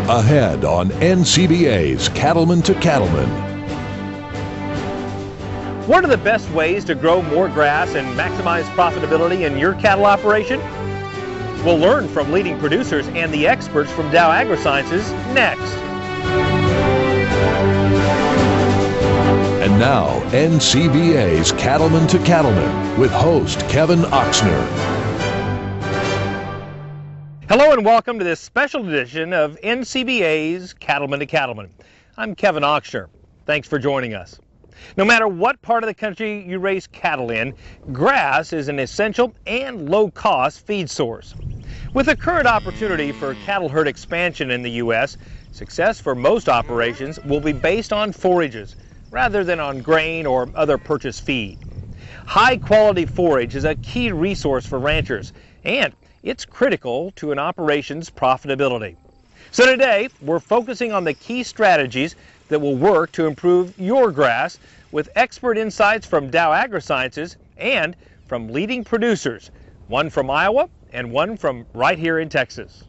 Ahead on NCBA's Cattleman to Cattleman. What are the best ways to grow more grass and maximize profitability in your cattle operation? We'll learn from leading producers and the experts from Dow AgroSciences next. And now, NCBA's Cattleman to Cattleman with host Kevin Oxner. Hello and welcome to this special edition of NCBA's Cattleman to Cattleman. I'm Kevin Oxner. Thanks for joining us. No matter what part of the country you raise cattle in, grass is an essential and low-cost feed source. With the current opportunity for cattle herd expansion in the U.S., success for most operations will be based on forages rather than on grain or other purchased feed. High-quality forage is a key resource for ranchers, and it's critical to an operation's profitability. So today, we're focusing on the key strategies that will work to improve your grass with expert insights from Dow AgroSciences and from leading producers, one from Iowa and one from right here in Texas.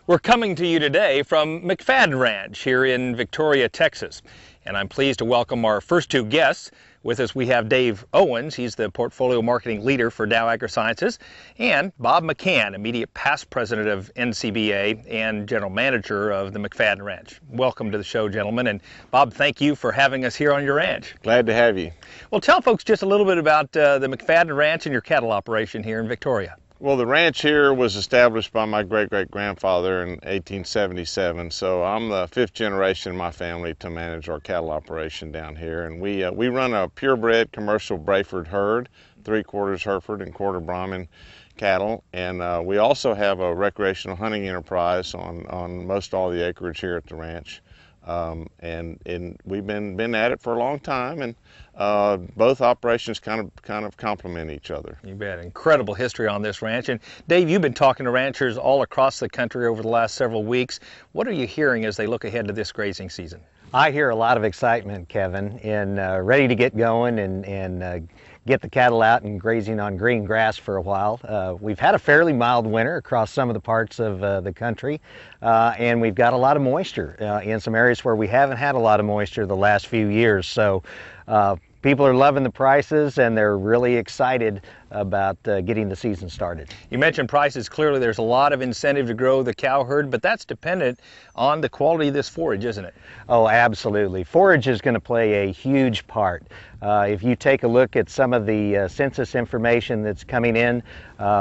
We're coming to you today from McFaddin Ranch here in Victoria, Texas. And I'm pleased to welcome our first two guests. With us we have Dave Owens, he's the portfolio marketing leader for Dow AgroSciences, and Bob McCann, immediate past president of NCBA and general manager of the McFaddin Ranch. Welcome to the show, gentlemen. And Bob, thank you for having us here on your ranch. Glad to have you. Well, tell folks just a little bit about the McFaddin Ranch and your cattle operation here in Victoria. Well, the ranch here was established by my great-great-grandfather in 1877, so I'm the fifth generation in my family to manage our cattle operation down here. And we run a purebred commercial Brayford herd, 3/4 Hereford and quarter Brahman cattle, and we also have a recreational hunting enterprise on most all the acreage here at the ranch. And we've been at it for a long time, and both operations kind of complement each other. You bet. Incredible history on this ranch. And Dave, you've been talking to ranchers all across the country over the last several weeks. What are you hearing as they look ahead to this grazing season? I hear a lot of excitement, Kevin, and ready to get going and get the cattle out and grazing on green grass for a while. We've had a fairly mild winter across some of the parts of the country, and we've got a lot of moisture in some areas where we haven't had a lot of moisture the last few years. So people are loving the prices, and they're really excited about getting the season started. You mentioned prices. Clearly there's a lot of incentive to grow the cow herd, but that's dependent on the quality of this forage, isn't it? Oh, absolutely. Forage is going to play a huge part. If you take a look at some of the census information that's coming in,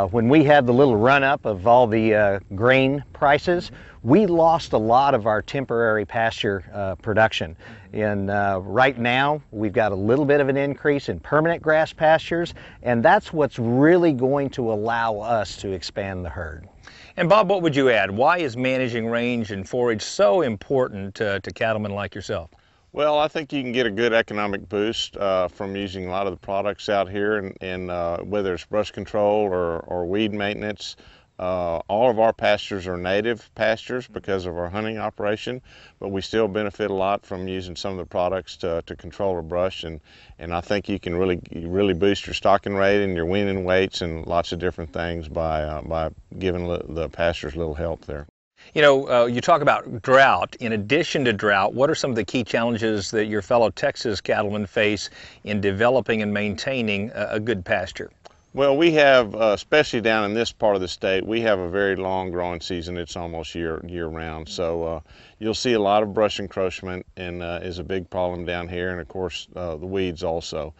when we had the little run-up of all the grain prices, we lost a lot of our temporary pasture production. And right now, we've got a little bit of an increase in permanent grass pastures, and that's what's really going to allow us to expand the herd. And Bob, what would you add? Why is managing range and forage so important to cattlemen like yourself? Well, I think you can get a good economic boost from using a lot of the products out here, and whether it's brush control or weed maintenance. All of our pastures are native pastures because of our hunting operation, but we still benefit a lot from using some of the products to control the brush, and I think you can really boost your stocking rate and your weaning weights and lots of different things by giving the pastures a little help there. You know, you talk about drought. In addition to drought, what are some of the key challenges that your fellow Texas cattlemen face in developing and maintaining a good pasture? Well, we have, especially down in this part of the state, we have a very long growing season. It's almost year round. So you'll see a lot of brush encroachment, and is a big problem down here, and of course the weeds also.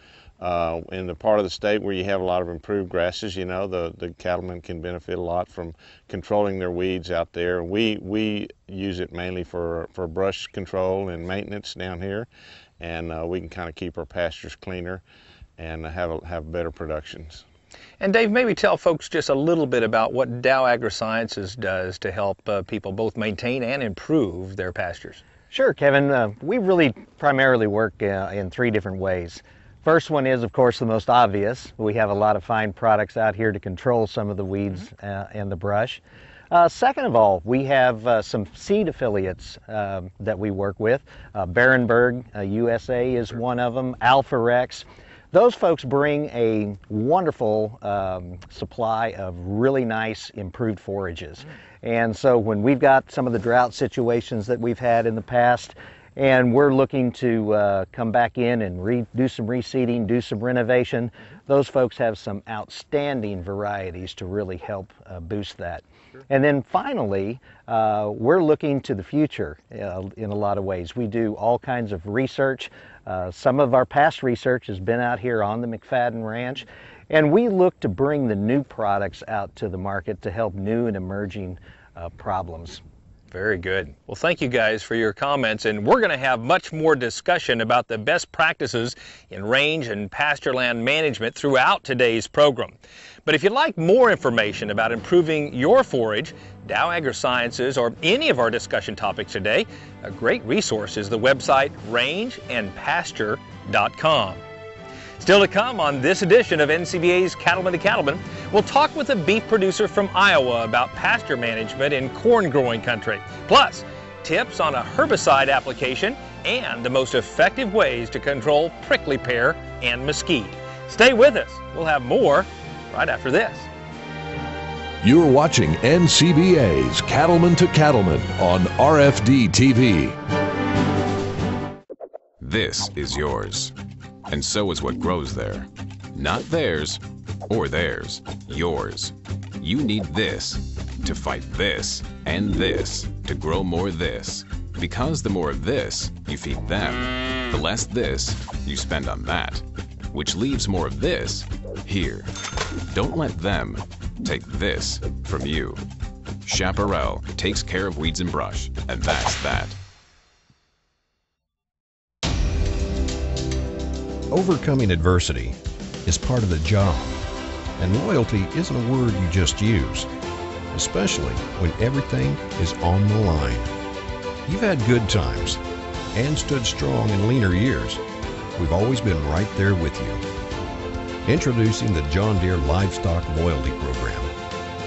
In the part of the state where you have a lot of improved grasses, you know, the cattlemen can benefit a lot from controlling their weeds out there. We use it mainly for brush control and maintenance down here, and we can kind of keep our pastures cleaner and have better productions. And Dave, maybe tell folks just a little bit about what Dow AgroSciences does to help people both maintain and improve their pastures. Sure, Kevin. We really primarily work in three different ways. First one is, of course, the most obvious. We have a lot of fine products out here to control some of the weeds and the brush. Second of all, we have some seed affiliates that we work with. Barenberg USA is one of them, Alpha Rex. Those folks bring a wonderful supply of really nice improved forages. And so when we've got some of the drought situations that we've had in the past, and we're looking to come back in and do some reseeding, do some renovation, those folks have some outstanding varieties to really help boost that. And then finally, we're looking to the future in a lot of ways. We do all kinds of research. Some of our past research has been out here on the McFaddin Ranch, and we look to bring the new products out to the market to help new and emerging problems. Very good. Well, thank you guys for your comments, and we're going to have much more discussion about the best practices in range and pasture land management throughout today's program. But if you'd like more information about improving your forage, Dow AgroSciences, or any of our discussion topics today, a great resource is the website rangeandpasture.com. Still to come on this edition of NCBA's Cattleman to Cattleman, we'll talk with a beef producer from Iowa about pasture management in corn growing country. Plus, tips on a herbicide application and the most effective ways to control prickly pear and mesquite. Stay with us. We'll have more right after this. You're watching NCBA's Cattleman to Cattleman on RFD TV. This is yours. And so is what grows there. Not theirs or theirs, yours. You need this to fight this and this to grow more this. Because the more of this you feed them, the less this you spend on that, which leaves more of this here. Don't let them take this from you. Chaparral takes care of weeds and brush, and that's that. Overcoming adversity is part of the job, and loyalty isn't a word you just use, especially when everything is on the line. You've had good times and stood strong in leaner years. We've always been right there with you. Introducing the John Deere Livestock Loyalty Program.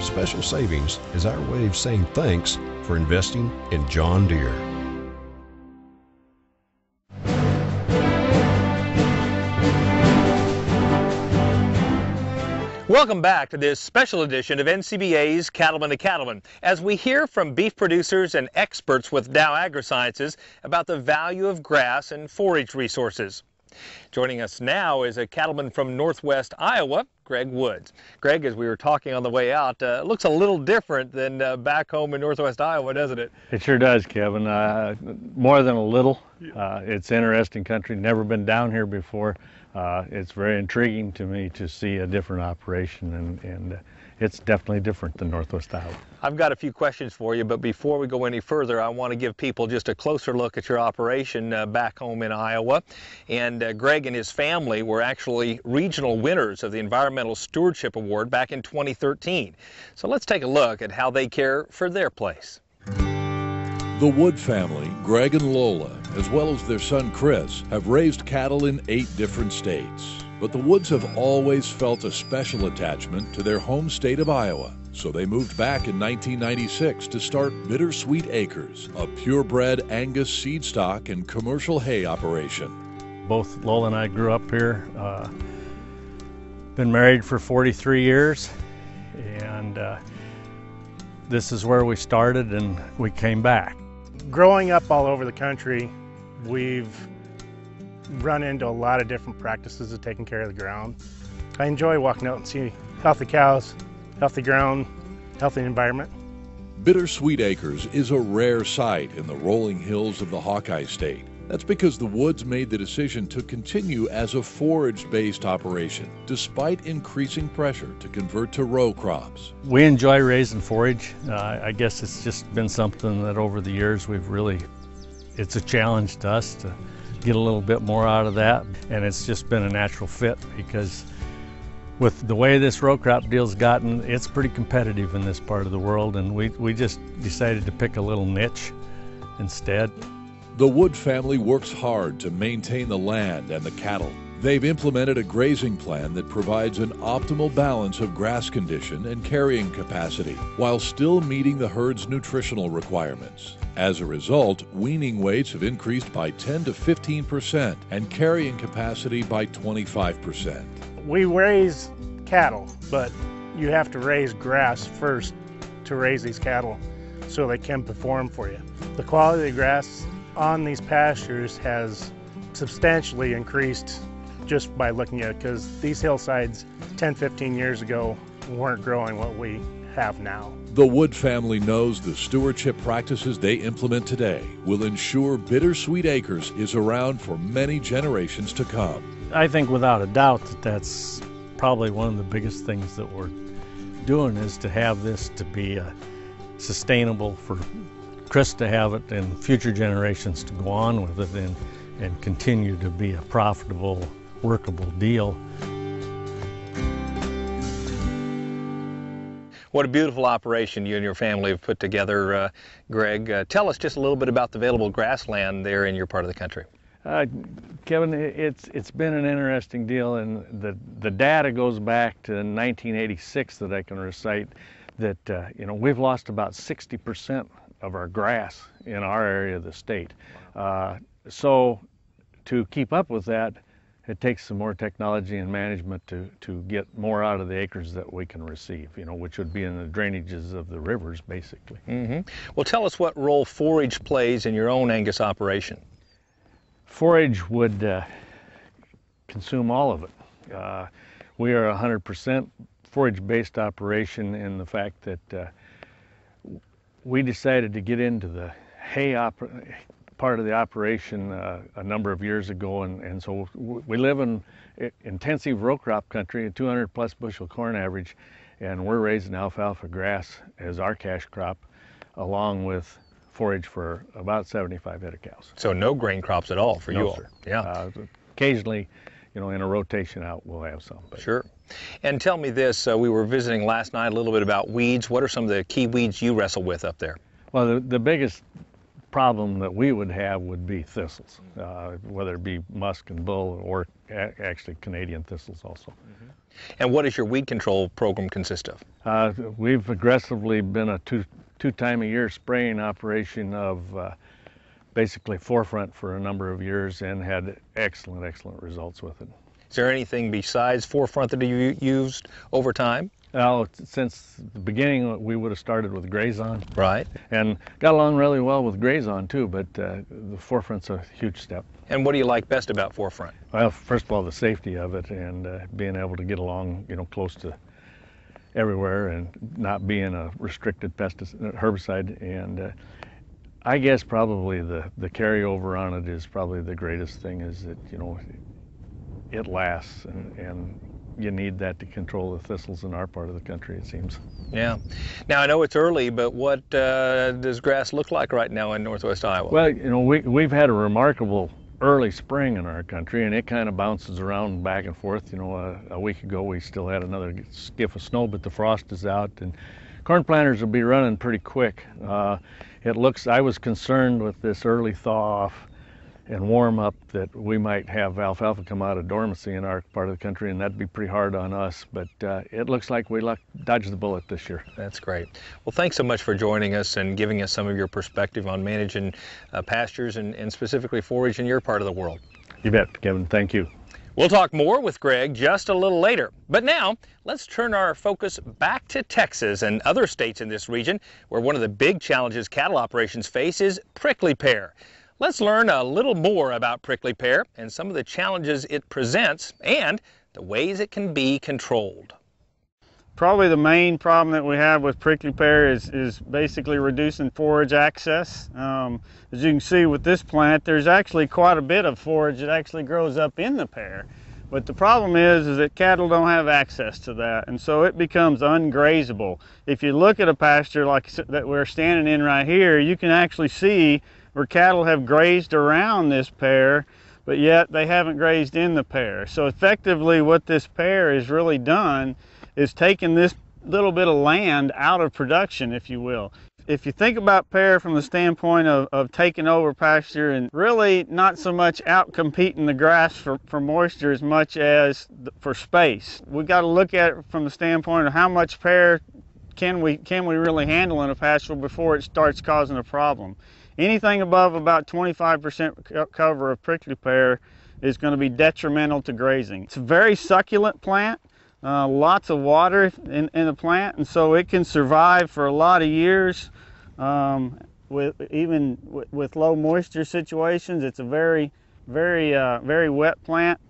Special savings is our way of saying thanks for investing in John Deere. Welcome back to this special edition of NCBA's Cattleman to Cattleman, as we hear from beef producers and experts with Dow AgroSciences about the value of grass and forage resources. Joining us now is a cattleman from northwest Iowa, Greg Woods. Greg, as we were talking on the way out, looks a little different than back home in northwest Iowa, doesn't it? It sure does, Kevin. More than a little. It's interesting country. Never been down here before. It's very intriguing to me to see a different operation, and it's definitely different than northwest Iowa. I've got a few questions for you, but before we go any further, I want to give people just a closer look at your operation back home in Iowa. And Greg and his family were actually regional winners of the Environmental Stewardship Award back in 2013. So let's take a look at how they care for their place. The Wood family, Greg and Lola, as well as their son Chris, have raised cattle in 8 different states. But the Woods have always felt a special attachment to their home state of Iowa. So they moved back in 1996 to start Bittersweet Acres, a purebred Angus seed stock and commercial hay operation. Both Lola and I grew up here, been married for 43 years, and this is where we started and we came back. Growing up all over the country, we've run into a lot of different practices of taking care of the ground. I enjoy walking out and seeing healthy cows, healthy ground, healthy environment. Bittersweet Acres is a rare sight in the rolling hills of the Hawkeye State. That's because the Woods made the decision to continue as a forage-based operation, despite increasing pressure to convert to row crops. We enjoy raising forage. I guess it's just been something that over the years it's a challenge to us to get a little bit more out of that, and it's just been a natural fit because with the way this row crop deal's gotten, it's pretty competitive in this part of the world, and we just decided to pick a little niche instead. The Wood family works hard to maintain the land and the cattle. They've implemented a grazing plan that provides an optimal balance of grass condition and carrying capacity while still meeting the herd's nutritional requirements. As a result, weaning weights have increased by 10 to 15% and carrying capacity by 25%. We raise cattle, but you have to raise grass first to raise these cattle so they can perform for you. The quality of the grass on these pastures has substantially increased just by looking at it, because these hillsides 10-15 years ago weren't growing what we have now. The Wood family knows the stewardship practices they implement today will ensure Bittersweet Acres is around for many generations to come. I think without a doubt that that's probably one of the biggest things that we're doing, is to have this to be sustainable for Chris to have it and future generations to go on with it and continue to be a profitable, workable deal. What a beautiful operation you and your family have put together, Greg. Tell us just a little bit about the available grassland there in your part of the country. Kevin, it's been an interesting deal, and the data goes back to 1986 that I can recite. That we've lost about 60% of our grass in our area of the state. So to keep up with that, it takes some more technology and management to get more out of the acres that we can receive, which would be in the drainages of the rivers, basically. Mm-hmm. Well, tell us what role forage plays in your own Angus operation. Forage would consume all of it. We are a 100% forage-based operation in the fact that we decided to get into the hay part of the operation a number of years ago, and so we live in intensive row crop country, a 200 plus bushel corn average, and we're raising alfalfa grass as our cash crop, along with forage for about 75 head of cows. So no grain crops at all for you all? Sir. Yeah. Occasionally, in a rotation out, we'll have some. But. Sure. And tell me this, we were visiting last night a little bit about weeds. What are some of the key weeds you wrestle with up there? Well, the biggest problem that we would have would be thistles, whether it be musk and bull or actually Canadian thistles also. Mm-hmm. And what does your weed control program consist of? We've aggressively been a two time a year spraying operation of basically forefront for a number of years and had excellent results with it. Is there anything besides forefront that you used over time? Well, since the beginning, we would have started with Grazon. Right. And got along really well with Grazon too, but the forefront's a huge step. And what do you like best about forefront? Well, first of all, the safety of it and being able to get along, close to everywhere and not being a restricted herbicide. And I guess probably the carryover on it is probably the greatest thing, is that, it lasts and you need that to control the thistles in our part of the country, it seems. Yeah. Now, I know it's early, but what does grass look like right now in northwest Iowa? Well, we've had a remarkable early spring in our country, and it kind of bounces around back and forth. A week ago we still had another skiff of snow, but the frost is out, and corn planters will be running pretty quick. I was concerned with this early thaw off and warm up that we might have alfalfa come out of dormancy in our part of the country, and that'd be pretty hard on us, but it looks like we dodged the bullet this year. That's great. Well, thanks so much for joining us and giving us some of your perspective on managing pastures and specifically forage in your part of the world. You bet, Kevin. Thank you. We'll talk more with Greg just a little later. But now, let's turn our focus back to Texas and other states in this region, where one of the big challenges cattle operations face is prickly pear. Let's learn a little more about prickly pear and some of the challenges it presents and the ways it can be controlled. Probably the main problem that we have with prickly pear is basically reducing forage access. As you can see with this plant, there's actually quite a bit of forage that actually grows up in the pear. But the problem is that cattle don't have access to that, and so it becomes ungrazable. If you look at a pasture like that we're standing in right here, you can actually see where cattle have grazed around this pear, but yet they haven't grazed in the pear. So effectively what this pear has really done is taken this little bit of land out of production, if you will. if you think about Pear from the standpoint of taking over pasture and really not so much out competing the grass for moisture as much as for space, we got to look at it from the standpoint of how much Pear can we really handle in a pasture before it starts causing a problem. Anything above about 25% cover of prickly pear is going to be detrimental to grazing. It's a very succulent plant, lots of water in the plant, and so it can survive for a lot of years with low moisture situations. It's a very wet plant.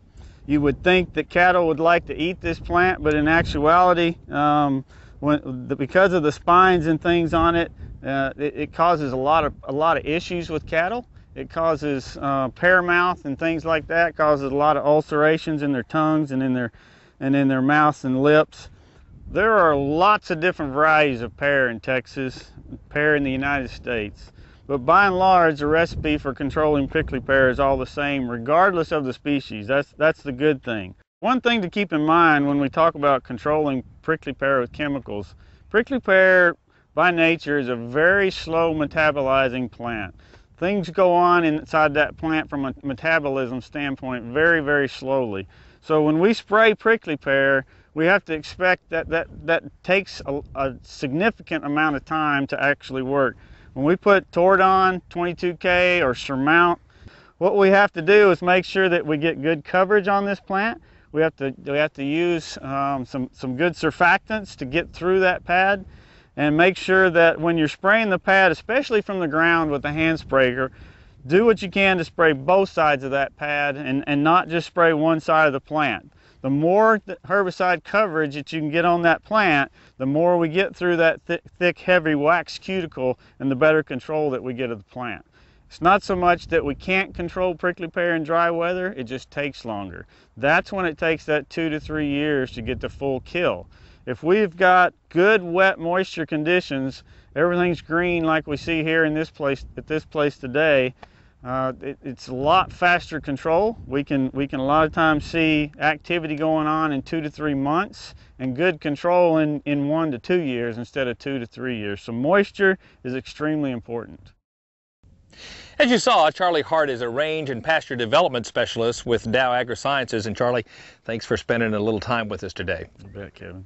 You would think that cattle would like to eat this plant, but in actuality, because of the spines and things on it, it causes a lot of issues with cattle. It causes pear mouth and things like that. It causes a lot of ulcerations in their tongues and in their mouths and lips. There are lots of different varieties of pear in Texas, pear in the United States. But by and large, the recipe for controlling prickly pear is all the same, regardless of the species. That's the good thing. One thing to keep in mind when we talk about controlling prickly pear with chemicals, prickly pear by nature is a very slow metabolizing plant. Things go on inside that plant from a metabolism standpoint very slowly. So when we spray prickly pear, we have to expect that takes a significant amount of time to actually work. When we put Tordon, 22K, or Surmount, what we have to do is make sure that we get good coverage on this plant. We have to use some good surfactants to get through that pad, and make sure that when you're spraying the pad, especially from the ground with a hand sprayer, do what you can to spray both sides of that pad and not just spray one side of the plant. The more herbicide coverage that you can get on that plant, the more we get through that thick, heavy wax cuticle, and the better control that we get of the plant. It's not so much that we can't control prickly pear in dry weather, it just takes longer. That's when it takes that 2 to 3 years to get to full kill. If we've got good wet moisture conditions, everything's green like we see here in this place, at this place today, it's a lot faster control. We can a lot of times see activity going on in 2 to 3 months and good control in 1 to 2 years instead of 2 to 3 years. So moisture is extremely important. As you saw, Charlie Hart is a range and pasture development specialist with Dow AgroSciences. And Charlie, thanks for spending a little time with us today. You bet, Kevin.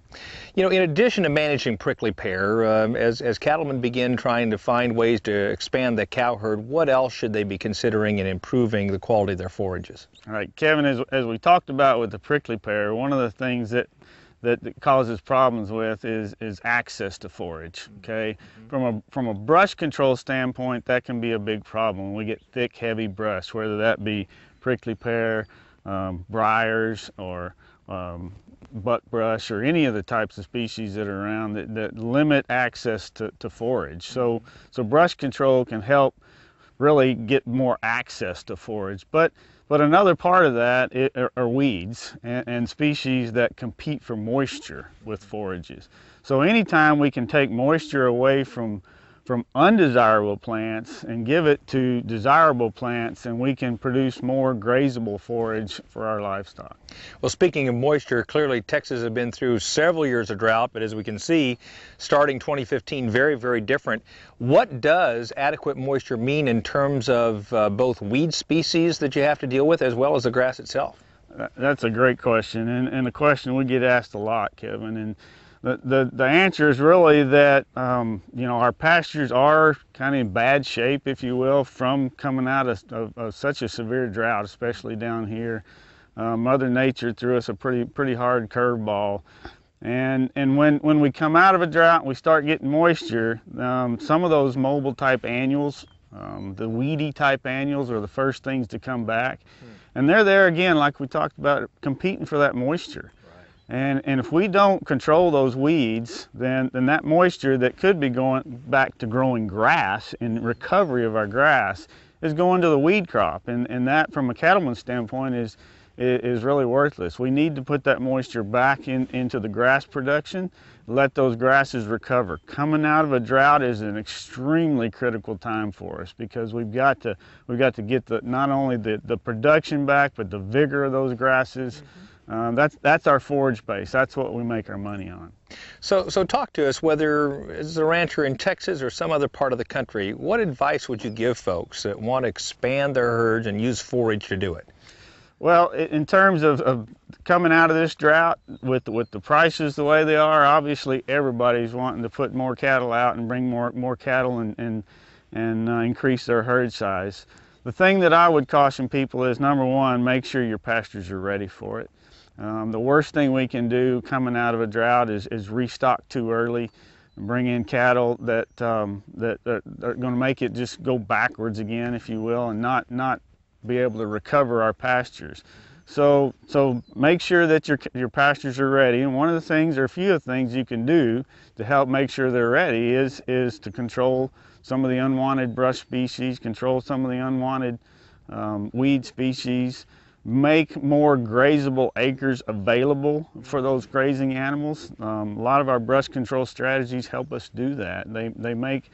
You know, in addition to managing prickly pear, as cattlemen begin trying to find ways to expand the cow herd, what else should they be considering in improving the quality of their forages? All right, Kevin, as we talked about with the prickly pear, one of the things that causes problems with is access to forage. Okay, from a brush control standpoint, that can be a big problem. We get thick, heavy brush, whether that be prickly pear, briars, or buckbrush, or any of the types of species that are around that limit access to forage. So brush control can help really get more access to forage. But another part of that are weeds and species that compete for moisture with forages. So anytime we can take moisture away from undesirable plants and give it to desirable plants, and we can produce more grazable forage for our livestock. Well, speaking of moisture, clearly Texas has been through several years of drought, but as we can see, starting 2015, very different. What does adequate moisture mean in terms of both weed species that you have to deal with as well as the grass itself? That's a great question, and a question we get asked a lot, Kevin. And the answer is really that you know, our pastures are kind of in bad shape, if you will, from coming out of such a severe drought, especially down here. Mother Nature threw us a pretty hard curveball, and when we come out of a drought and we start getting moisture, some of those mobile type annuals, the weedy type annuals, are the first things to come back, and they're there again, like we talked about, competing for that moisture. And if we don't control those weeds, then that moisture that could be going back to growing grass and recovery of our grass is going to the weed crop. And that, from a cattleman's standpoint, is really worthless. We need to put that moisture back into the grass production, let those grasses recover. Coming out of a drought is an extremely critical time for us, because we've got to get not only the production back, but the vigor of those grasses. That's our forage base. That's what we make our money on. So talk to us, whether as a rancher in Texas or some other part of the country, what advice would you give folks that want to expand their herds and use forage to do it? Well, in terms of coming out of this drought with the prices the way they are, obviously everybody's wanting to put more cattle out and bring more cattle and increase their herd size. The thing that I would caution people is, number one, make sure your pastures are ready for it. The worst thing we can do coming out of a drought is restock too early and bring in cattle that are going to make it just go backwards again, if you will, and not be able to recover our pastures. So make sure that your pastures are ready. And one of the things, or a few of the things you can do to help make sure they're ready is to control some of the unwanted brush species, control some of the unwanted weed species, make more grazable acres available for those grazing animals. A lot of our brush control strategies help us do that. They make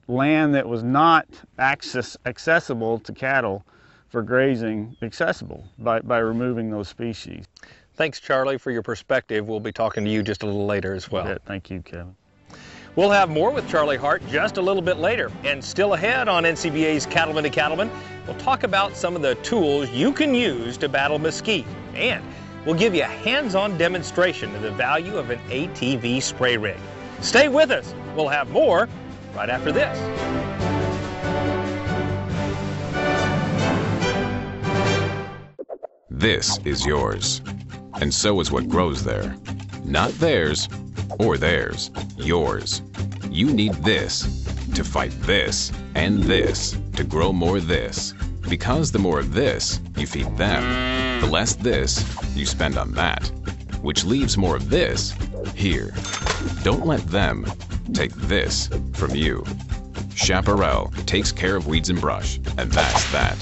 land that was not accessible to cattle for grazing accessible by removing those species. Thanks, Charlie, for your perspective. We'll be talking to you just a little later as well. Yeah, thank you, Kevin. We'll have more with Charlie Hart just a little bit later. And still ahead on NCBA's Cattleman to Cattleman, we'll talk about some of the tools you can use to battle mesquite. And we'll give you a hands-on demonstration of the value of an ATV spray rig. Stay with us. We'll have more right after this. This is yours, and so is what grows there. Not theirs or theirs, yours. You need this to fight this and this to grow more this. Because the more of this you feed them, the less this you spend on that, which leaves more of this here. Don't let them take this from you. Chaparral takes care of weeds and brush, and that's that.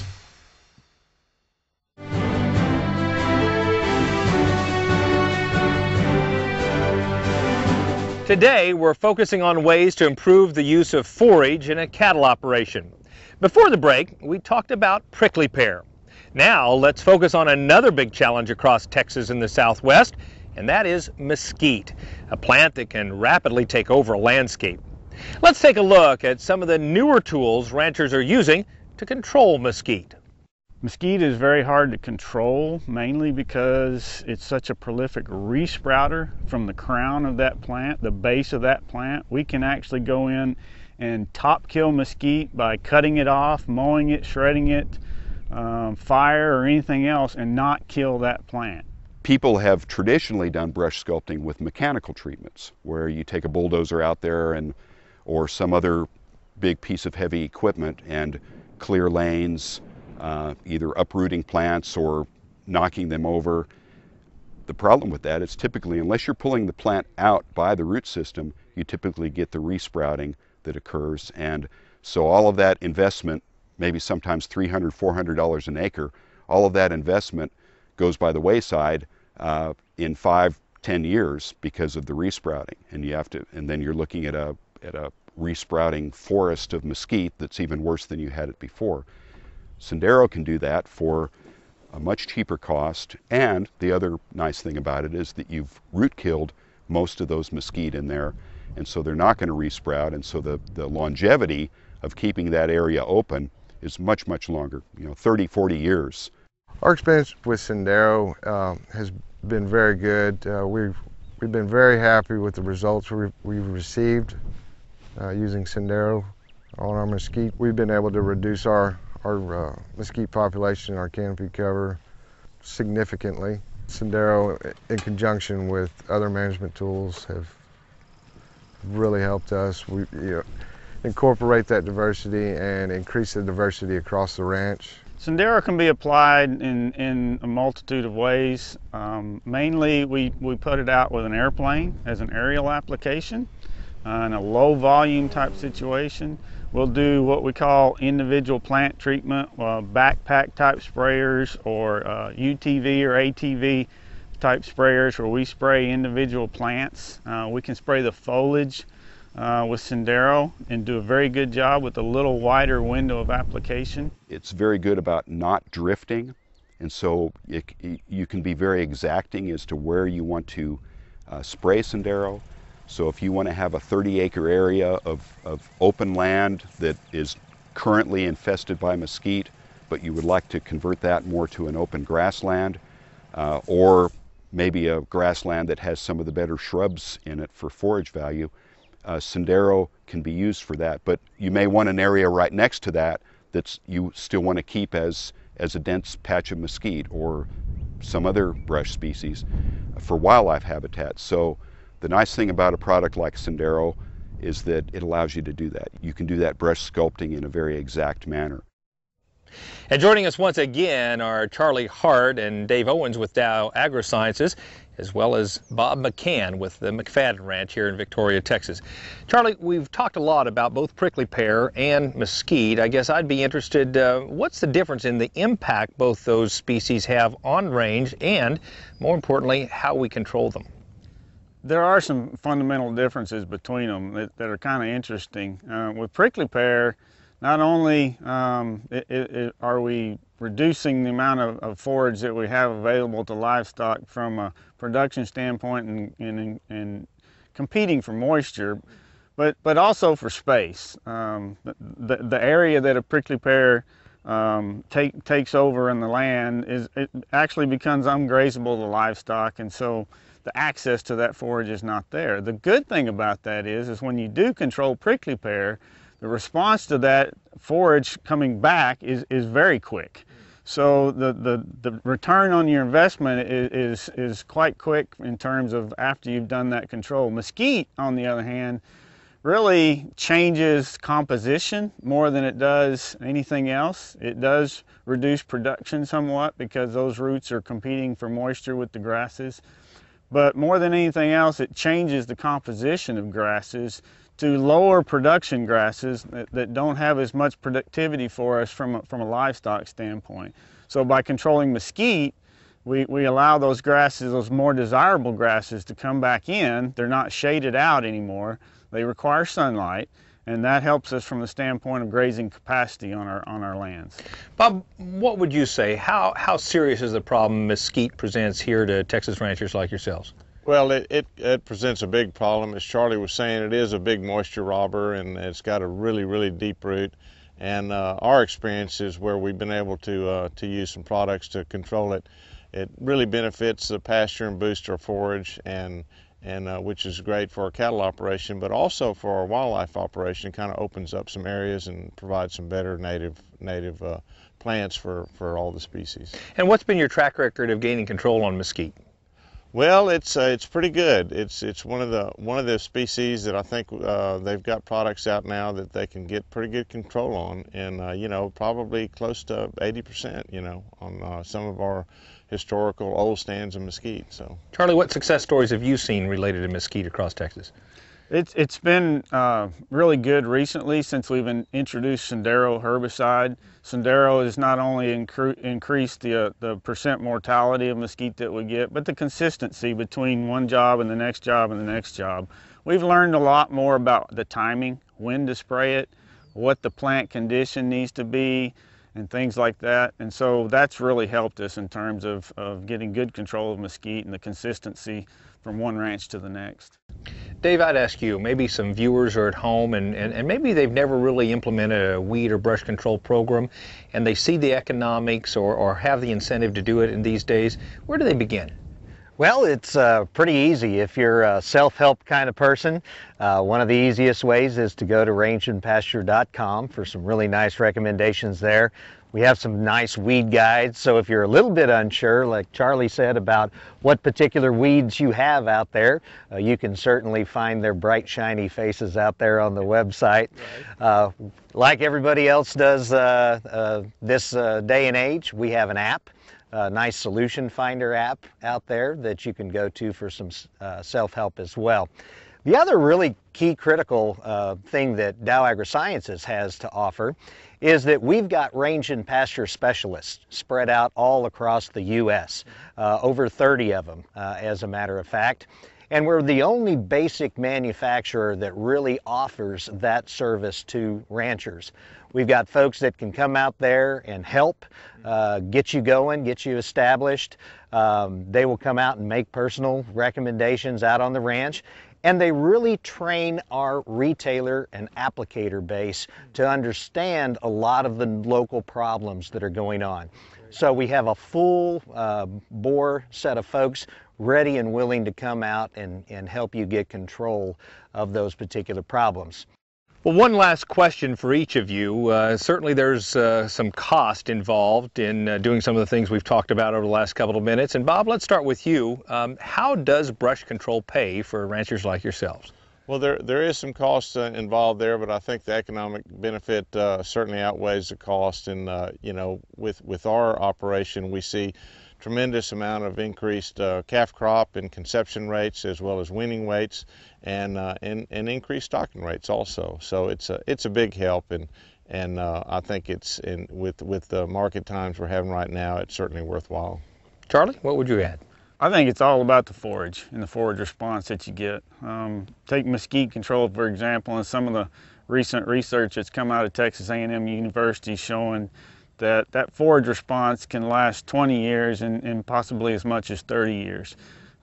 Today, we're focusing on ways to improve the use of forage in a cattle operation. Before the break, we talked about prickly pear. Now, let's focus on another big challenge across Texas and the Southwest, and that is mesquite, a plant that can rapidly take over a landscape. Let's take a look at some of the newer tools ranchers are using to control mesquite. Mesquite is very hard to control, mainly because it's such a prolific resprouter from the crown of that plant, the base of that plant. We can actually go in and top kill mesquite by cutting it off, mowing it, shredding it, fire or anything else, and not kill that plant. People have traditionally done brush sculpting with mechanical treatments, where you take a bulldozer out there or some other big piece of heavy equipment and clear lanes, either uprooting plants or knocking them over. The problem with that is typically, unless you're pulling the plant out by the root system, you typically get the resprouting that occurs. And so all of that investment, maybe sometimes $300, $400 an acre, all of that investment goes by the wayside in 5-10 years because of the resprouting. And then you're looking at a resprouting forest of mesquite that's even worse than you had it before. Sendero can do that for a much cheaper cost, and the other nice thing about it is that you've root killed most of those mesquite in there, and so they're not going to resprout, and so the longevity of keeping that area open is much, much longer, 30, 40 years. Our experience with Sendero has been very good. We've been very happy with the results we've received using Sendero on our mesquite. We've been able to reduce our mesquite population, our canopy cover, significantly. Sendero, in conjunction with other management tools, have really helped us. We incorporate that diversity and increase the diversity across the ranch. Sendero can be applied in a multitude of ways. Mainly, we put it out with an airplane as an aerial application in a low volume type situation. We'll do what we call individual plant treatment, backpack type sprayers, or UTV or ATV type sprayers where we spray individual plants. We can spray the foliage with Sendero and do a very good job with a little wider window of application. It's very good about not drifting And so you can be very exacting as to where you want to spray Sendero. So if you want to have a 30-acre area of open land that is currently infested by mesquite, but you would like to convert that more to an open grassland, or maybe a grassland that has some of the better shrubs in it for forage value, Sendero can be used for that. But you may want an area right next to that that you still want to keep as a dense patch of mesquite or some other brush species for wildlife habitat. So the nice thing about a product like Sendero is that it allows you to do that. You can do that brush sculpting in a very exact manner. And joining us once again are Charlie Hart and Dave Owens with Dow AgroSciences, as well as Bob McCann with the McFaddin Ranch here in Victoria, Texas. Charlie, we've talked a lot about both prickly pear and mesquite. I guess I'd be interested, what's the difference in the impact both those species have on range and, more importantly, how we control them? There are some fundamental differences between them that are kind of interesting. With prickly pear, not only are we reducing the amount of forage that we have available to livestock from a production standpoint and competing for moisture, but also for space. The area that a prickly pear takes over in the land it actually becomes ungrazable to livestock, and so the access to that forage is not there. The good thing about that is when you do control prickly pear, the response to that forage coming back is very quick. So the return on your investment is quite quick in terms of after you've done that control. Mesquite, on the other hand, really changes composition more than it does anything else. It does reduce production somewhat because those roots are competing for moisture with the grasses. But more than anything else, it changes the composition of grasses to lower production grasses that don't have as much productivity for us from a livestock standpoint. So by controlling mesquite, we allow those grasses, those more desirable grasses, to come back in. They're not shaded out anymore. They require sunlight, and that helps us from the standpoint of grazing capacity on our lands. Bob, what would you say? How serious is the problem mesquite presents here to Texas ranchers like yourselves? Well, it presents a big problem. As Charlie was saying, it is a big moisture robber, and it's got a really, really deep root. And our experience is where we've been able to use some products to control it. It really benefits the pasture and booster forage, and which is great for our cattle operation, but also for our wildlife operation. Kind of opens up some areas and provides some better native plants for all the species. And what's been your track record of gaining control on mesquite? Well, it's pretty good. It's one of the species that I think they've got products out now that they can get pretty good control on, and you know, probably close to 80%, you know, on some of our historical old stands of mesquite. So, Charlie, what success stories have you seen related to mesquite across Texas? It's been really good recently since we've introduced Sendero herbicide. Sendero has not only increased the percent mortality of mesquite that we get, but the consistency between one job and the next job and the next job. We've learned a lot more about the timing, when to spray it, what the plant condition needs to be, and things like that. And so that's really helped us in terms of getting good control of mesquite and the consistency from one ranch to the next. Dave, I'd ask you, maybe some viewers are at home and maybe they've never really implemented a weed or brush control program, and they see the economics or have the incentive to do it in these days. Where do they begin? Well, it's pretty easy. If you're a self-help kind of person, one of the easiest ways is to go to rangeandpasture.com for some really nice recommendations there. We have some nice weed guides, so if you're a little bit unsure, like Charlie said, about what particular weeds you have out there, you can certainly find their bright, shiny faces out there on the website. Right. Like everybody else does this day and age, we have an app. A nice solution finder app out there that you can go to for some self-help as well. The other really key critical thing that Dow AgroSciences has to offer is that we've got range and pasture specialists spread out all across the U.S., over 30 of them as a matter of fact. And we're the only basic manufacturer that really offers that service to ranchers. We've got folks that can come out there and help get you going, get you established. They will come out and make personal recommendations out on the ranch. And they really train our retailer and applicator base to understand a lot of the local problems that are going on. So we have a full bore set of folks ready and willing to come out and help you get control of those particular problems. Well, one last question for each of you. Certainly there's some cost involved in doing some of the things we've talked about over the last couple of minutes. And Bob, let's start with you. How does brush control pay for ranchers like yourselves? Well, there is some cost involved there, but I think the economic benefit certainly outweighs the cost. And you know, with our operation, we see tremendous amount of increased calf crop and conception rates, as well as weaning weights, and increased stocking rates also. So it's a big help, and I think it's with the market times we're having right now, it's certainly worthwhile. Charlie, what would you add? I think it's all about the forage and the forage response that you get. Take mesquite control, for example, and some of the recent research that's come out of Texas A&M University showing that forage response can last 20 years and possibly as much as 30 years.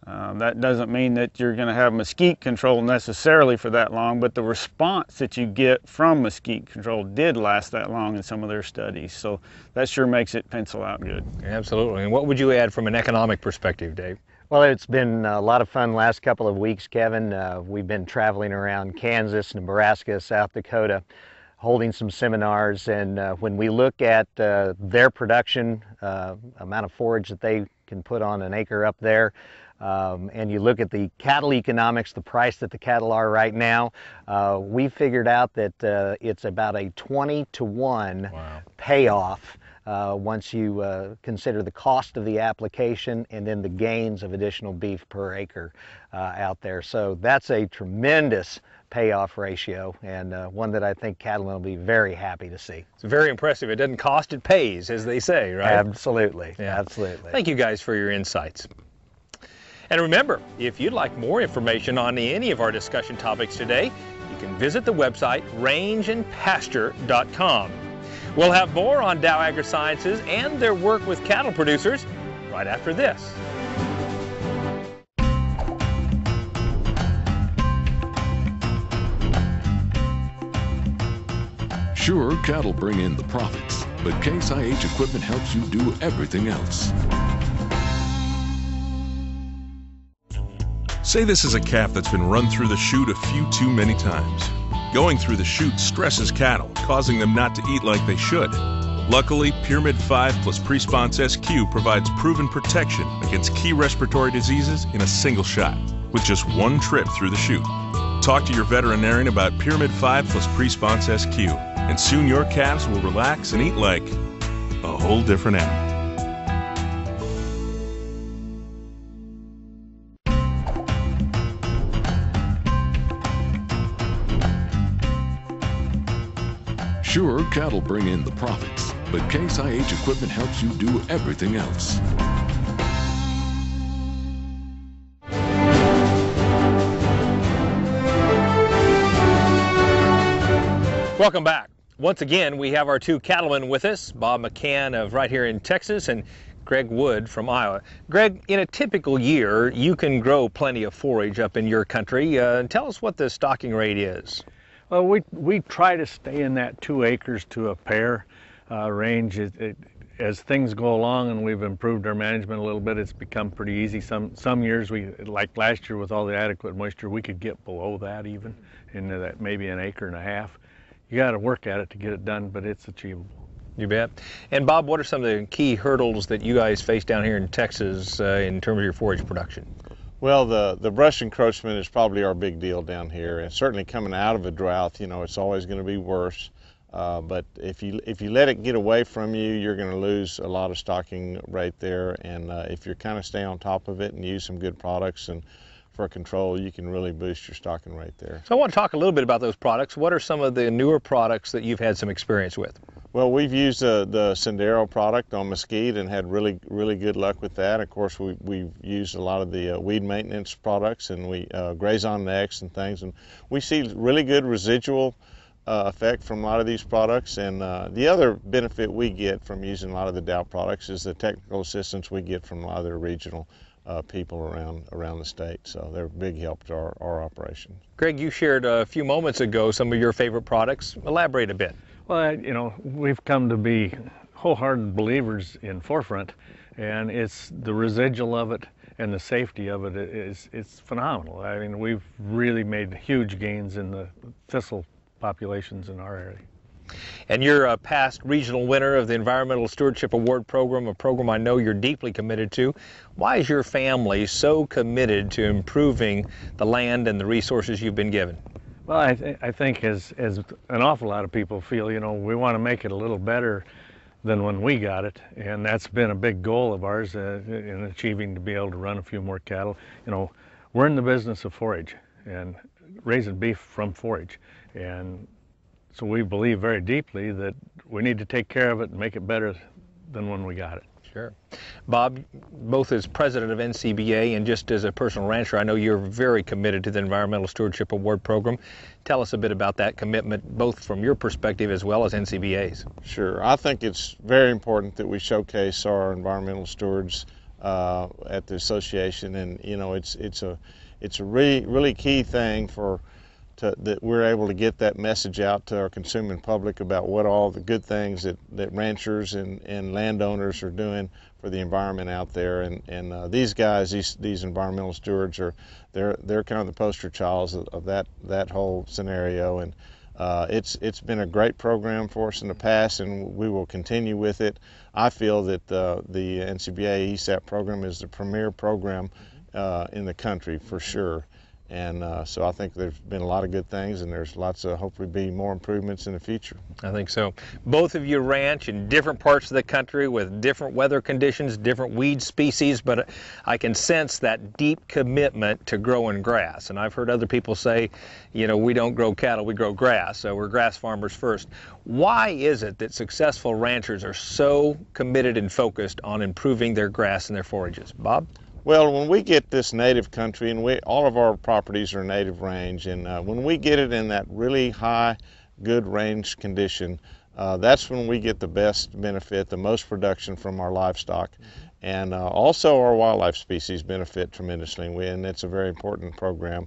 That doesn't mean that you're going to have mesquite control necessarily for that long, but the response that you get from mesquite control did last that long in some of their studies. So that sure makes it pencil out good. Absolutely. And what would you add from an economic perspective, Dave? Well, it's been a lot of fun the last couple of weeks, Kevin. We've been traveling around Kansas, Nebraska, South Dakota, holding some seminars, and when we look at their production, amount of forage that they can put on an acre up there, and you look at the cattle economics, the price that the cattle are right now, we figured out that it's about a 20-to-1 payoff once you consider the cost of the application and then the gains of additional beef per acre out there. So that's a tremendous payoff ratio, and one that I think cattlemen will be very happy to see. It's very impressive. It doesn't cost, it pays, as they say, right? Absolutely, yeah. Absolutely. Thank you guys for your insights. And remember, if you'd like more information on any of our discussion topics today, you can visit the website rangeandpasture.com. We'll have more on Dow AgroSciences and their work with cattle producers right after this. Sure, cattle bring in the profits, but Case IH equipment helps you do everything else. Say this is a calf that's been run through the chute a few too many times. Going through the chute stresses cattle, causing them not to eat like they should. Luckily, Pyramid 5 plus Pre-Sponse SQ provides proven protection against key respiratory diseases in a single shot, with just one trip through the chute. Talk to your veterinarian about Pyramid 5 plus Pre-Sponse SQ, and soon your calves will relax and eat like a whole different animal. Sure, cattle bring in the profits, but Case IH equipment helps you do everything else. Welcome back. Once again, we have our two cattlemen with us, Bob McCann of right here in Texas and Greg Wood from Iowa. Greg, in a typical year, you can grow plenty of forage up in your country. Tell us what the stocking rate is. Well, we try to stay in that 2 acres to a pear range. As things go along and we've improved our management a little bit, it's become pretty easy. Some years, like last year with all the adequate moisture, we could get below that even, into that maybe 1.5 acres. You got to work at it to get it done, but it's achievable. You bet. And Bob, what are some of the key hurdles that you guys face down here in Texas in terms of your forage production? Well, the brush encroachment is probably our big deal down here, and certainly coming out of a drought, you know, it's always going to be worse. But if you let it get away from you, you're going to lose a lot of stocking rate there. And if you kind of stay on top of it and use some good products and for control, you can really boost your stocking rate there. So I want to talk a little bit about those products. What are some of the newer products that you've had some experience with? Well, we've used the Sendero product on Mesquite and had really good luck with that. Of course, we've used a lot of the weed maintenance products, and we graze on next and things, and we see really good residual effect from a lot of these products. And the other benefit we get from using a lot of the Dow products is the technical assistance we get from a lot of their regional people around the state. So they're a big help to our operation. Greg, you shared a few moments ago some of your favorite products. Elaborate a bit. Well, you know, we've come to be wholehearted believers in Forefront, and it's the residual of it and the safety of it it's phenomenal. I mean, we've really made huge gains in the thistle populations in our area. And you're a past regional winner of the Environmental Stewardship Award program, a program I know you're deeply committed to. Why is your family so committed to improving the land and the resources you've been given? Well, I think as an awful lot of people feel, you know, we want to make it a little better than when we got it, and that's been a big goal of ours in achieving to be able to run a few more cattle. You know, we're in the business of forage and raising beef from forage, and so we believe very deeply that we need to take care of it and make it better than when we got it. Sure. Bob, both as president of NCBA and just as a personal rancher, I know you're very committed to the Environmental Stewardship Award program. Tell us a bit about that commitment, both from your perspective as well as NCBA's. Sure. I think it's very important that we showcase our environmental stewards at the association, and you know, it's a really key thing that we're able to get that message out to our consuming public about what all the good things that ranchers and landowners are doing for the environment out there. And these guys, these environmental stewards, they're kind of the poster childs of that whole scenario. And it's been a great program for us in the past, and we will continue with it. I feel that the NCBA ESAP program is the premier program in the country for sure. And so I think there's been a lot of good things, and there's lots of hopefully be more improvements in the future. I think so. Both of you ranch in different parts of the country with different weather conditions, different weed species, but I can sense that deep commitment to growing grass. And I've heard other people say, you know, we don't grow cattle, we grow grass, so we're grass farmers first. Why is it that successful ranchers are so committed and focused on improving their grass and their forages? Bob? Well, when we get this native country, and all of our properties are native range, and when we get it in that really high, good range condition, that's when we get the best benefit, the most production from our livestock. And also our wildlife species benefit tremendously, and it's a very important program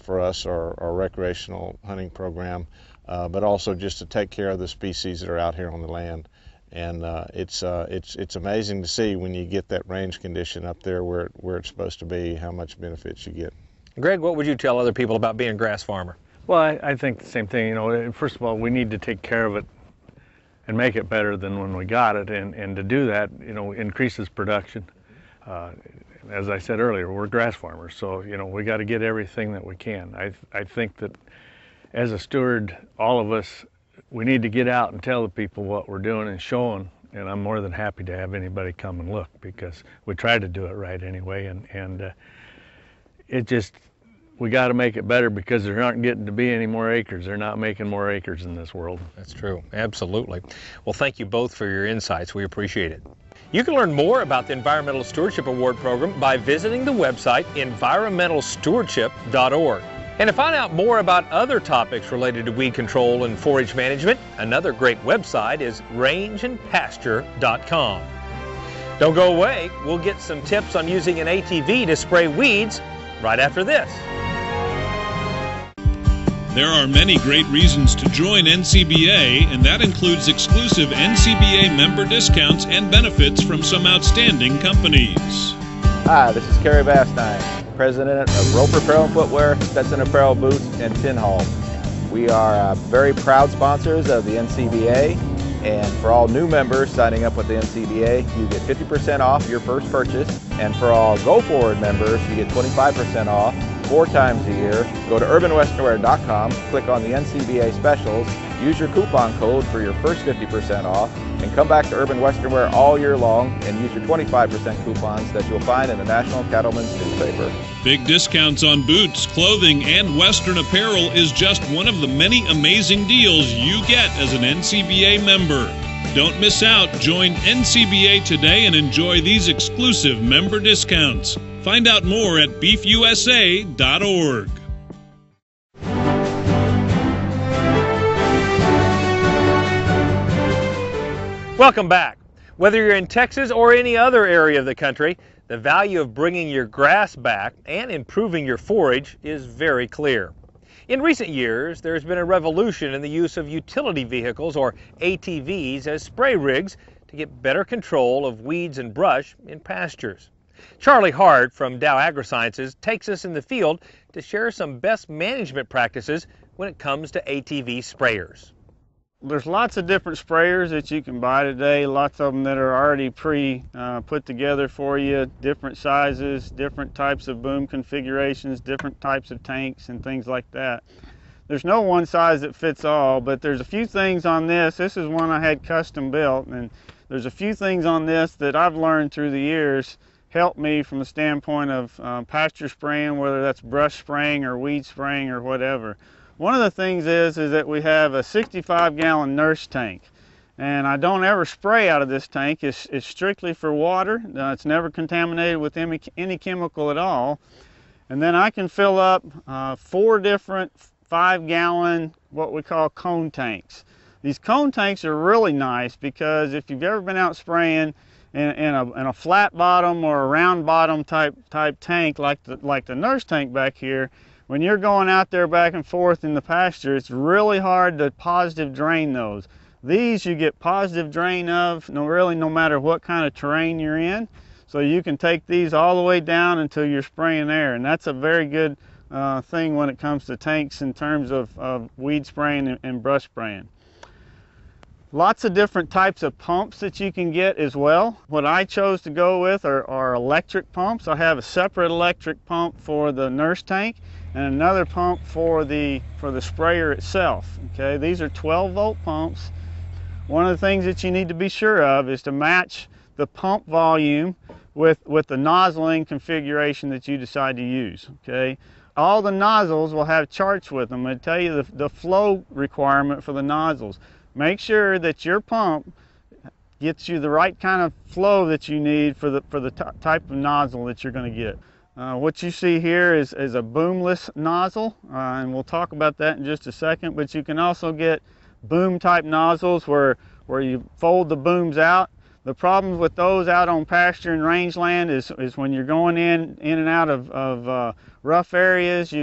for us, our recreational hunting program, but also just to take care of the species that are out here on the land. And it's amazing to see when you get that range condition up there where it's supposed to be, how much benefits you get. Greg, what would you tell other people about being a grass farmer? Well, I think the same thing. You know, first of all, we need to take care of it and make it better than when we got it, and to do that, you know, increases production. As I said earlier, we're grass farmers, so you know we got to get everything that we can. I think that as a steward, all of us, we need to get out and tell the people what we're doing and show them, and I'm more than happy to have anybody come and look, because we try to do it right anyway, and it just, we got to make it better, because there aren't getting to be any more acres. They're not making more acres in this world. That's true, absolutely. Well, thank you both for your insights. We appreciate it. You can learn more about the Environmental Stewardship Award program by visiting the website environmentalstewardship.org. And to find out more about other topics related to weed control and forage management, another great website is rangeandpasture.com. Don't go away. We'll get some tips on using an ATV to spray weeds right after this. There are many great reasons to join NCBA, and that includes exclusive NCBA member discounts and benefits from some outstanding companies. Hi, this is Kerry Bastine, President of Roper Apparel and Footwear, Stetson Apparel Boots, and Tin Hall. We are very proud sponsors of the NCBA, and for all new members signing up with the NCBA, you get 50% off your first purchase, and for all Go Forward members, you get 25% off 4 times a year. Go to urbanwesternwear.com, click on the NCBA specials, Use your coupon code for your first 50% off, and come back to Urban Western Wear all year long and use your 25% coupons that you'll find in the National Cattlemen's newspaper. Big discounts on boots, clothing, and Western apparel is just one of the many amazing deals you get as an NCBA member. Don't miss out. Join NCBA today and enjoy these exclusive member discounts. Find out more at beefusa.org. Welcome back. Whether you're in Texas or any other area of the country, the value of bringing your grass back and improving your forage is very clear. In recent years, there's been a revolution in the use of utility vehicles, or ATVs, as spray rigs to get better control of weeds and brush in pastures. Charlie Hart from Dow AgroSciences takes us in the field to share some best management practices when it comes to ATV sprayers. There's lots of different sprayers that you can buy today, lots of them that are already put together for you, different sizes, different types of boom configurations, different types of tanks and things like that. There's no one size that fits all, but there's a few things on this. This is one I had custom built, and there's a few things on this that I've learned through the years help me from the standpoint of pasture spraying, whether that's brush spraying or weed spraying or whatever. One of the things is that we have a 65-gallon nurse tank, and I don't ever spray out of this tank. It's strictly for water. It's never contaminated with any chemical at all. And then I can fill up 4 different 5-gallon, what we call cone tanks. These cone tanks are really nice because if you've ever been out spraying in a flat bottom or a round bottom type tank like the nurse tank back here, when you're going out there back and forth in the pasture, it's really hard to positive drain those. These you get positive drain of no matter what kind of terrain you're in. So you can take these all the way down until you're spraying air, and that's a very good thing when it comes to tanks in terms of weed spraying and brush spraying. Lots of different types of pumps that you can get as well. What I chose to go with are electric pumps. I have a separate electric pump for the nurse tank and another pump for the sprayer itself. Okay, these are 12-volt pumps. One of the things that you need to be sure of is to match the pump volume with the nozzling configuration that you decide to use. Okay, all the nozzles will have charts with them. It'll tell you the flow requirement for the nozzles. Make sure that your pump gets you the right kind of flow that you need for the type of nozzle that you're going to get. What you see here is a boomless nozzle, and we'll talk about that in just a second, but you can also get boom type nozzles where you fold the booms out. The problem with those out on pasture and rangeland is when you're going in and out of rough areas,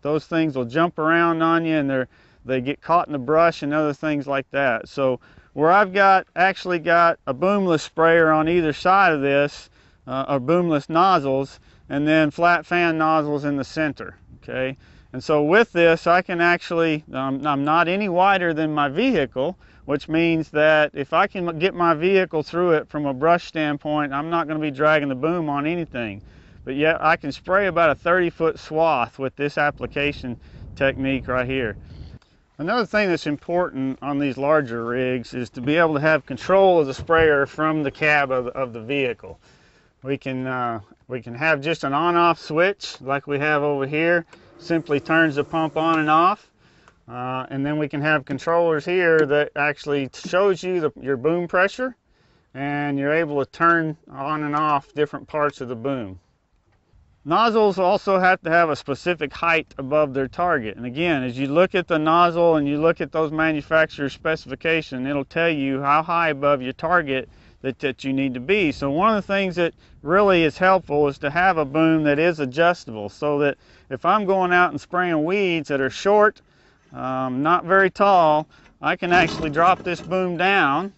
those things will jump around on you, and they get caught in the brush and other things like that. So where I've actually got a boomless sprayer on either side of this, or boomless nozzles, and then flat fan nozzles in the center. Okay, and so with this I can actually, I'm not any wider than my vehicle, which means that if I can get my vehicle through it from a brush standpoint, I'm not going to be dragging the boom on anything. But yet I can spray about a 30-foot swath with this application technique right here. Another thing that's important on these larger rigs is to be able to have control of the sprayer from the cab of the vehicle. We can have just an on-off switch like we have over here. Simply turns the pump on and off. And then we can have controllers here that actually shows you your boom pressure, and you're able to turn on and off different parts of the boom. Nozzles also have to have a specific height above their target. And again, as you look at the nozzle and you look at those manufacturer's specification, it'll tell you how high above your target that you need to be. So one of the things that really is helpful is to have a boom that is adjustable, so that if I'm going out and spraying weeds that are short, not very tall, I can actually drop this boom down,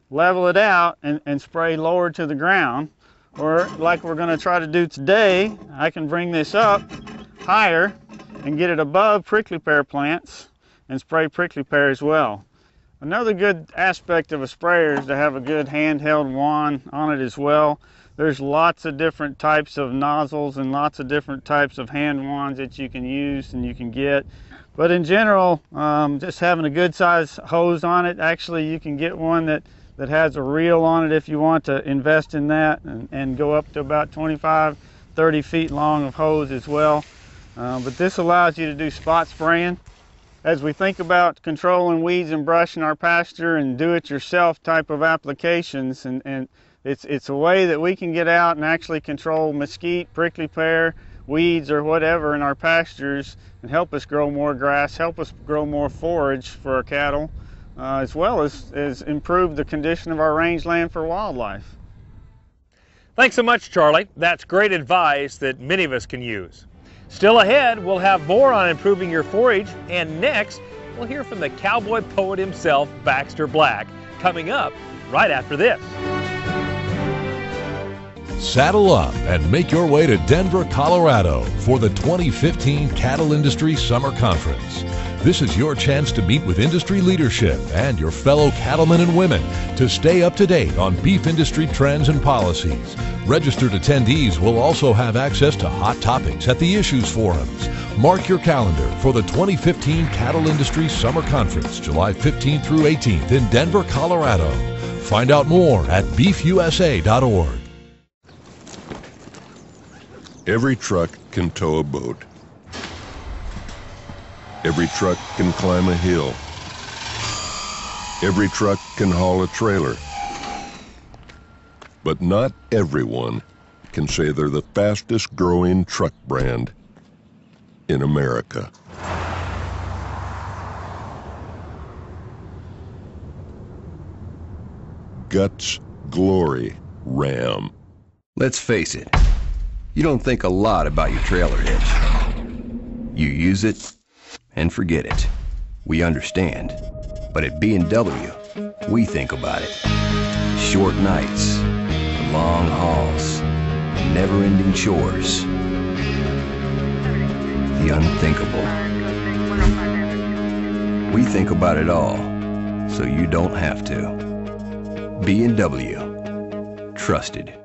level it out, and spray lower to the ground. Or like we're going to try to do today, I can bring this up higher and get it above prickly pear plants and spray prickly pear as well. Another good aspect of a sprayer is to have a good handheld wand on it as well. There's lots of different types of nozzles and lots of different types of hand wands that you can use and you can get. But in general, just having a good size hose on it, actually you can get one that has a reel on it if you want to invest in that, and go up to about 25, 30 feet long of hose as well. But this allows you to do spot spraying. As we think about controlling weeds and brush in our pasture and do-it-yourself type of applications, and it's a way that we can get out and actually control mesquite, prickly pear, weeds, or whatever in our pastures, and help us grow more grass, help us grow more forage for our cattle, as well as improve the condition of our rangeland for wildlife. Thanks so much, Charlie. That's great advice that many of us can use. Still ahead, we'll have more on improving your forage, and next, we'll hear from the cowboy poet himself, Baxter Black, coming up right after this. Saddle up and make your way to Denver, Colorado for the 2015 Cattle Industry Summer Conference. This is your chance to meet with industry leadership and your fellow cattlemen and women to stay up to date on beef industry trends and policies. Registered attendees will also have access to hot topics at the Issues Forums. Mark your calendar for the 2015 Cattle Industry Summer Conference, July 15th through 18th in Denver, Colorado. Find out more at beefusa.org. Every truck can tow a boat. Every truck can climb a hill. Every truck can haul a trailer. But not everyone can say they're the fastest growing truck brand in America. Guts, glory, Ram. Let's face it, you don't think a lot about your trailer hitch. You use it and forget it. We understand. But at B&W, we think about it. Short nights, long hauls, never-ending chores. The unthinkable. We think about it all, so you don't have to. B&W. Trusted.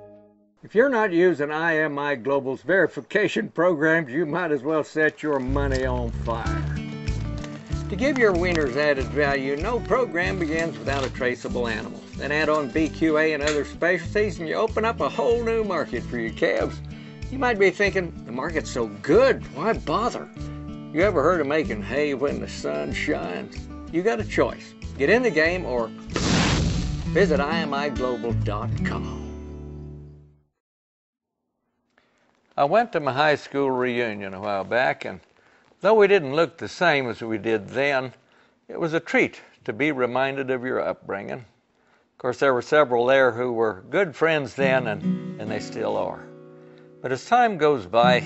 If you're not using IMI Global's verification programs, you might as well set your money on fire. To give your wieners added value, no program begins without a traceable animal. Then add on BQA and other specialties, and you open up a whole new market for your calves. You might be thinking, the market's so good, why bother? You ever heard of making hay when the sun shines? You got a choice. Get in the game or visit IMIGlobal.com. I went to my high school reunion a while back, and though we didn't look the same as we did then, it was a treat to be reminded of your upbringing. Of course, there were several there who were good friends then, and they still are. But as time goes by,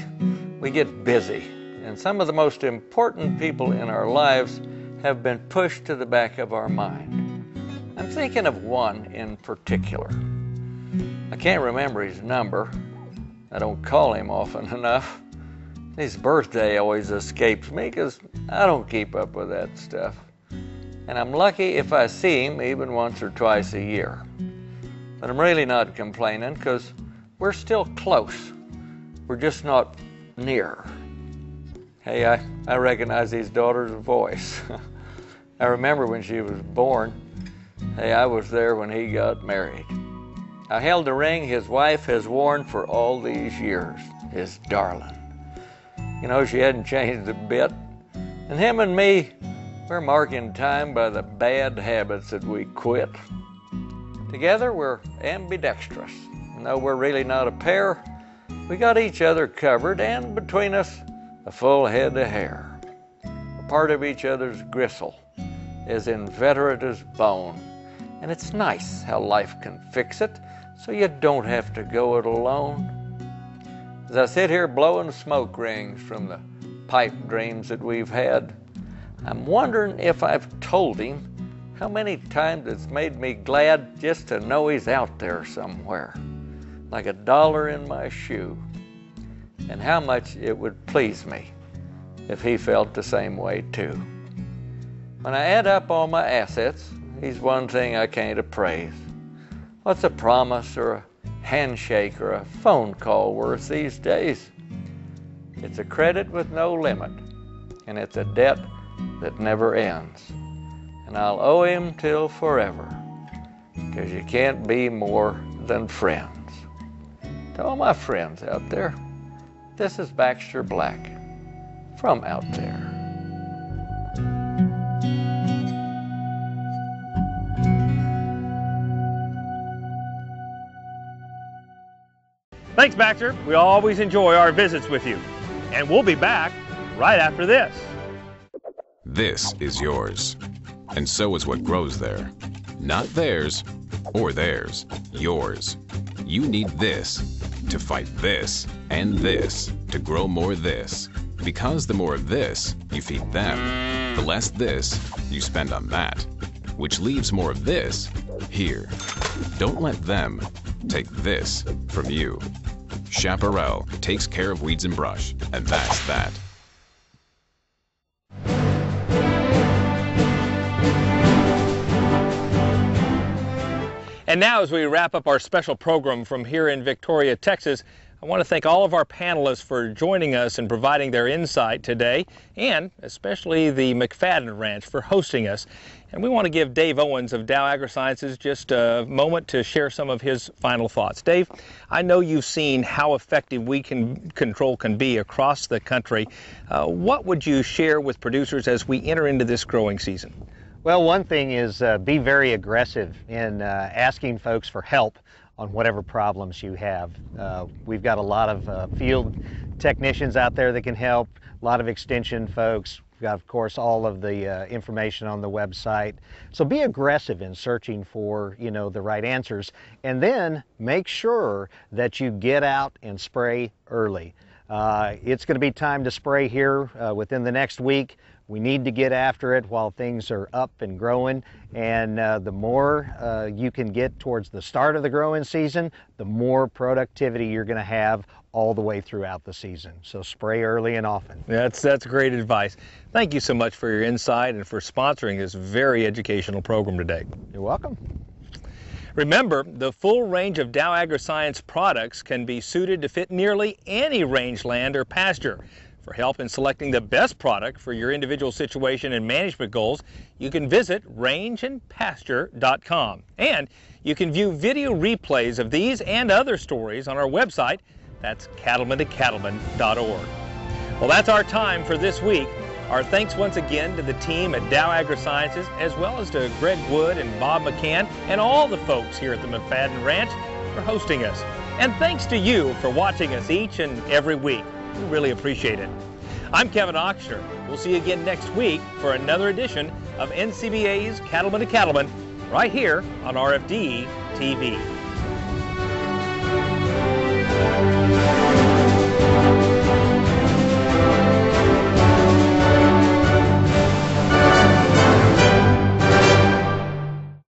we get busy, and some of the most important people in our lives have been pushed to the back of our mind. I'm thinking of one in particular. I can't remember his number. I don't call him often enough. His birthday always escapes me because I don't keep up with that stuff. And I'm lucky if I see him even once or twice a year. But I'm really not complaining because we're still close. We're just not near. Hey, I recognize his daughter's voice. I remember when she was born. Hey, I was there when he got married. I held the ring his wife has worn for all these years, his darling. You know, she hadn't changed a bit. And him and me, we're marking time by the bad habits that we quit. Together, we're ambidextrous. And though we're really not a pair, we got each other covered, and between us, a full head of hair. A part of each other's gristle, as inveterate as bone. And it's nice how life can fix it, so you don't have to go it alone. As I sit here blowing smoke rings from the pipe dreams that we've had, I'm wondering if I've told him how many times it's made me glad just to know he's out there somewhere, like a dollar in my shoe, and how much it would please me if he felt the same way too. When I add up all my assets, he's one thing I can't appraise. What's a promise or a handshake or a phone call worth these days? It's a credit with no limit, and it's a debt that never ends. And I'll owe him till forever, 'cause you can't be more than friends. To all my friends out there, this is Baxter Black from Out There. Thanks, Baxter. We always enjoy our visits with you. And we'll be back right after this. This is yours, and so is what grows there. Not theirs or theirs, yours. You need this to fight this and this to grow more this. Because the more of this you feed them, the less this you spend on that, which leaves more of this here. Don't let them take this from you. Chaparral takes care of weeds and brush, and that's that. And now, as we wrap up our special program from here in Victoria, Texas, I want to thank all of our panelists for joining us and providing their insight today, and especially the McFaddin Ranch for hosting us. And we want to give Dave Owens of Dow AgroSciences just a moment to share some of his final thoughts. Dave, I know you've seen how effective weed control can be across the country. What would you share with producers as we enter into this growing season? Well, one thing is be very aggressive in asking folks for help on whatever problems you have. We've got a lot of field technicians out there that can help, a lot of extension folks. We've got, of course, all of the information on the website. So be aggressive in searching for, the right answers, and then make sure that you get out and spray early. It's going to be time to spray here within the next week. We need to get after it while things are up and growing, and the more you can get towards the start of the growing season, the more productivity you're going to have all the way throughout the season. So spray early and often. That's great advice. Thank you so much for your insight and for sponsoring this very educational program today. You're welcome. Remember, the full range of Dow AgroScience products can be suited to fit nearly any rangeland or pasture. For help in selecting the best product for your individual situation and management goals, you can visit rangeandpasture.com. And you can view video replays of these and other stories on our website. That's cattlemantocattleman.org. Well, that's our time for this week. Our thanks once again to the team at Dow AgroSciences, as well as to Greg Wood and Bob McCann and all the folks here at the McFaddin Ranch for hosting us. And thanks to you for watching us each and every week. We really appreciate it. I'm Kevin Oxner. We'll see you again next week for another edition of NCBA's Cattleman to Cattleman right here on RFD TV.